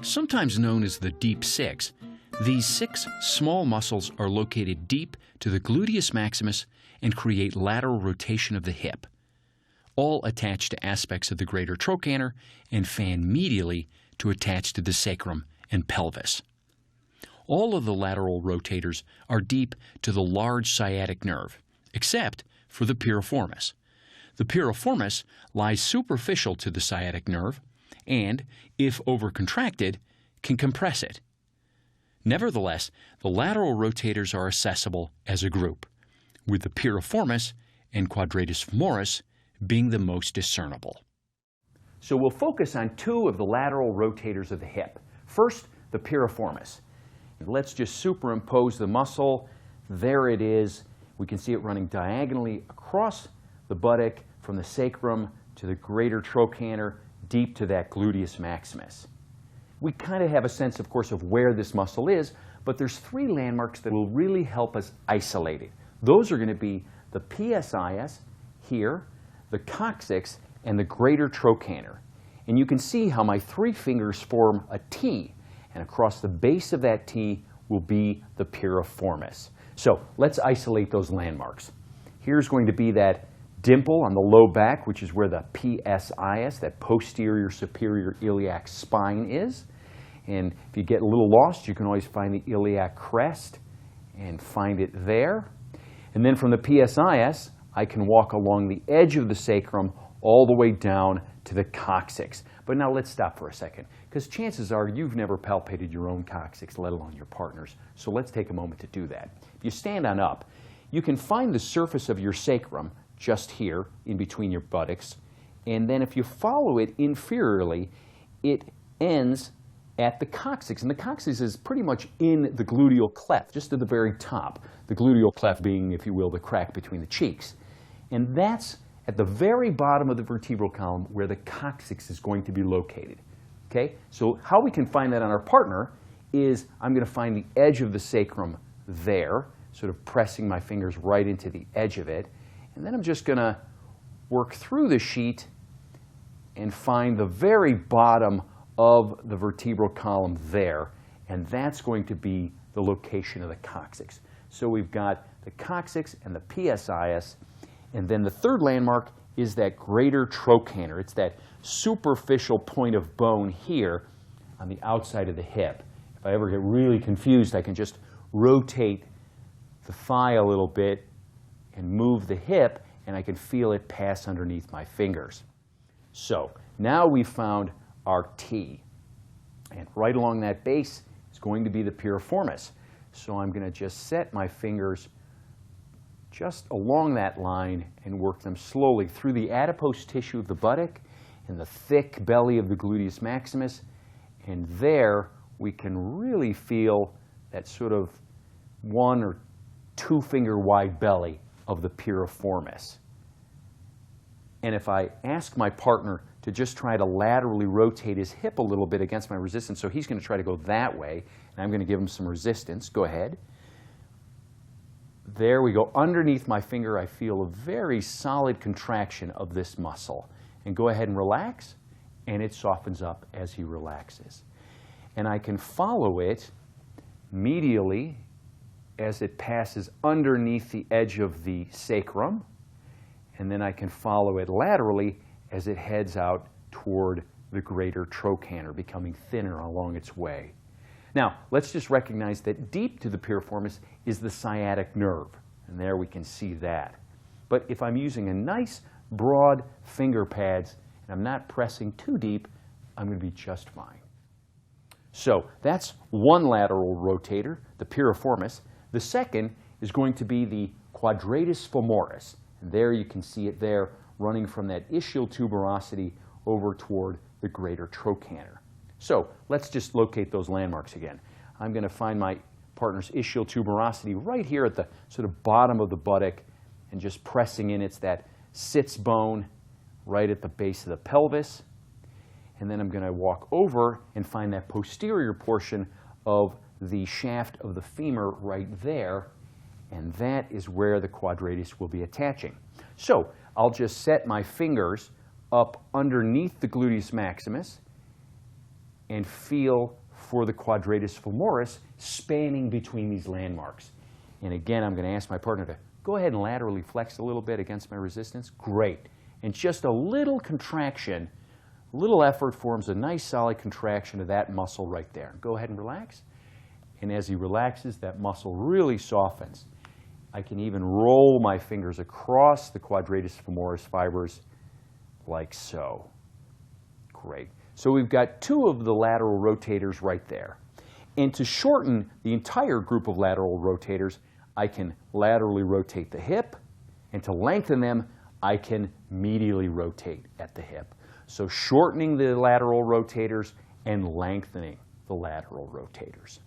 Sometimes known as the deep six, these 6 small muscles are located deep to the gluteus maximus and create lateral rotation of the hip, all attached to aspects of the greater trochanter and fan medially to attach to the sacrum and pelvis. All of the lateral rotators are deep to the large sciatic nerve, except for the piriformis. The piriformis lies superficial to the sciatic nerve and, if overcontracted, can compress it. Nevertheless, the lateral rotators are accessible as a group, with the piriformis and quadratus femoris being the most discernible. So we'll focus on 2 of the lateral rotators of the hip. First, the piriformis. Let's just superimpose the muscle. There it is. We can see it running diagonally across the buttock from the sacrum to the greater trochanter, deep to that gluteus maximus. We kind of have a sense, of course, of where this muscle is, but there's 3 landmarks that will really help us isolate it. Those are going to be the PSIS here, the coccyx, and the greater trochanter. And you can see how my 3 fingers form a T, and across the base of that T will be the piriformis. So let's isolate those landmarks. Here's going to be that dimple on the low back, which is where the PSIS, that posterior superior iliac spine, is. And if you get a little lost, you can always find the iliac crest and find it there. And then from the PSIS, I can walk along the edge of the sacrum all the way down to the coccyx. But now let's stop for a second, because chances are you've never palpated your own coccyx, let alone your partner's. So let's take a moment to do that. If you stand on up, you can find the surface of your sacrum just here in between your buttocks. And then if you follow it inferiorly, it ends at the coccyx. And the coccyx is pretty much in the gluteal cleft, just at the very top. The gluteal cleft being, if you will, the crack between the cheeks. And that's at the very bottom of the vertebral column where the coccyx is going to be located. Okay? So how we can find that on our partner is I'm going to find the edge of the sacrum there, sort of pressing my fingers right into the edge of it. And then I'm just going to work through the sheet and find the very bottom of the vertebral column there. And that's going to be the location of the coccyx. So we've got the coccyx and the PSIS. And then the third landmark is that greater trochanter. It's that superficial point of bone here on the outside of the hip. If I ever get really confused, I can just rotate the thigh a little bit and move the hip, and I can feel it pass underneath my fingers. So now we've found our T. And right along that base is going to be the piriformis. So I'm going to just set my fingers just along that line and work them slowly through the adipose tissue of the buttock and the thick belly of the gluteus maximus. And there we can really feel that sort of 1 or 2 finger wide belly of the piriformis. And if I ask my partner to just try to laterally rotate his hip a little bit against my resistance, so he's going to try to go that way, and I'm going to give him some resistance. Go ahead. There we go. Underneath my finger, I feel a very solid contraction of this muscle. And go ahead and relax, and it softens up as he relaxes. And I can follow it medially as it passes underneath the edge of the sacrum. And then I can follow it laterally as it heads out toward the greater trochanter, becoming thinner along its way. Now, let's just recognize that deep to the piriformis is the sciatic nerve. And there we can see that. But if I'm using a nice, broad finger pads and I'm not pressing too deep, I'm going to be just fine. So that's one lateral rotator, the piriformis. The second is going to be the quadratus femoris. And there you can see it there running from that ischial tuberosity over toward the greater trochanter. So let's just locate those landmarks again. I'm going to find my partner's ischial tuberosity right here at the sort of bottom of the buttock and just pressing in. It's that sits bone right at the base of the pelvis. And then I'm going to walk over and find that posterior portion of the shaft of the femur right there. And that is where the quadratus will be attaching. So I'll just set my fingers up underneath the gluteus maximus. and feel for the quadratus femoris spanning between these landmarks. And again, I'm going to ask my partner to go ahead and laterally flex a little bit against my resistance. Great. And just a little contraction, a little effort forms a nice solid contraction of that muscle right there. Go ahead and relax. And as he relaxes, that muscle really softens. I can even roll my fingers across the quadratus femoris fibers like so. Great. So we've got two of the lateral rotators right there. And to shorten the entire group of lateral rotators, I can laterally rotate the hip, and to lengthen them, I can medially rotate at the hip. So shortening the lateral rotators and lengthening the lateral rotators.